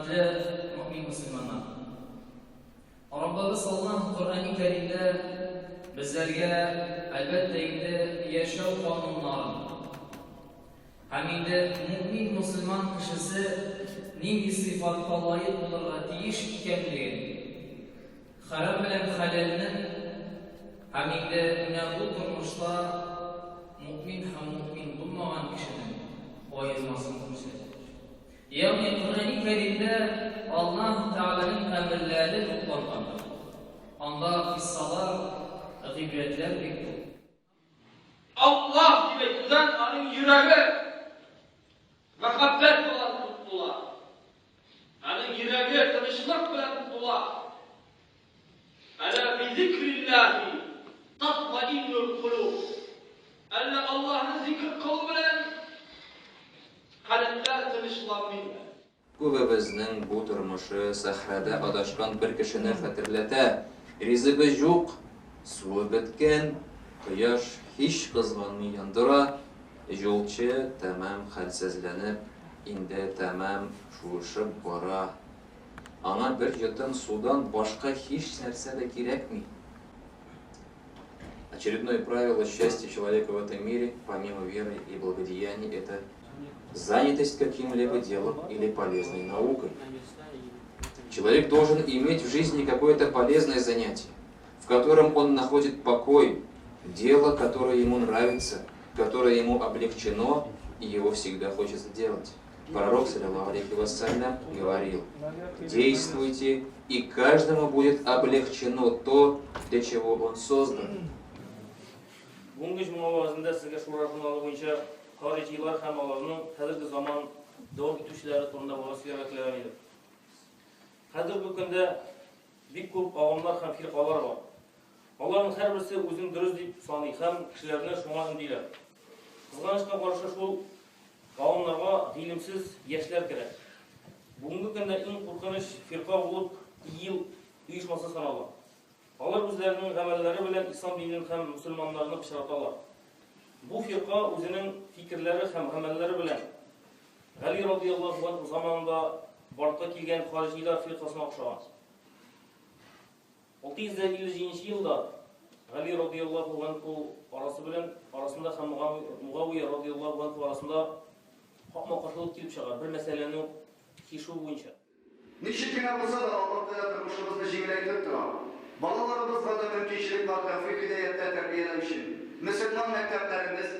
hörmətli mümin müsəlmanlar. Rabbimiz Allah Qur'an-ı Kerimdə bizlərə əlbəttə indi yaşam qanunlarını, həmində mümin müsəlman kişisi neymi sıfatla layiq olurğa deyiş ikənliyi, xarab bilən xələlinin həmində bu turmuşda mümin həm mümin bulmağan kişinin ayırmasını göstərir. Yani Qur'an-ı Kerimdə Allah Teala'nın əmrləri toplanmadır. Anda qıssalar, ibrətlər bekliyor. Allah gibi güzel onun yüreği muhabbet olan tuttular. Onun yüreği tanışmak bile tuttular. Ala bi zikrillahi tatmainnul kulub. Allah'ın zikir kıl bilen kalpler tanışlanmıyor. Күбебезнең бу тормышы сахрада адашкан бер кешене хәтерләтә. Ризыгы юк, суы беткән, кояш һич кызганмый яндыра. Юлчы тәмам хәлсезләнеп, инде тәмам шуышып бара. Аңа бер йотым судан башка һич нәрсә дә кирәкми. Очередное правило счастья человека в этом мире, помимо веры и благодеяний, это занятость каким-либо делом или полезной наукой. Человек должен иметь в жизни какое-то полезное занятие, в котором он находит покой, дело, которое ему нравится, которое ему облегчено, и его всегда хочется делать. Пророк, саллаллаху алейхи вассалям, говорил: действуйте, и каждому будет облегчено то, для чего он создан. Xariciler hem Allah'ın hazırki zaman devam etişleri turunda babasıyla bekleyeniydi. Hazır bu günde bir grup ağamlar hem firqalar var. Allah'ın her birisi özünü dürüst deyip sanıyor, hem kişilerine şuna indiler. Kızganışka karşı şu ağamlarga ilimsiz yaşlar gerek. Bugünkü günde en korkunç firqa olup yıl uyuşması sanalır. Onlar özlerinin amelleri bilen İslam dininin hem Müslümanlarını pişiratalar. Bu firqa özünün fikirleri hem amelleri bilen Ali radıyallahu anh zamanında barkta kelgen hariciler firqasına oxşagan. 650 yılda Ali radıyallahu anh arasında hem Muaviye radıyallahu anh arasında hakma qarşılık kelip çıgar bir meselenin keşfi boyunca. Nişikine bulsa da Allah'ta turmuşumuzda jingileytip duran. Balalarımızga da mümkünçilik var, tevfik hidayette terbiyelemişim. Müslüman mekteplerimiz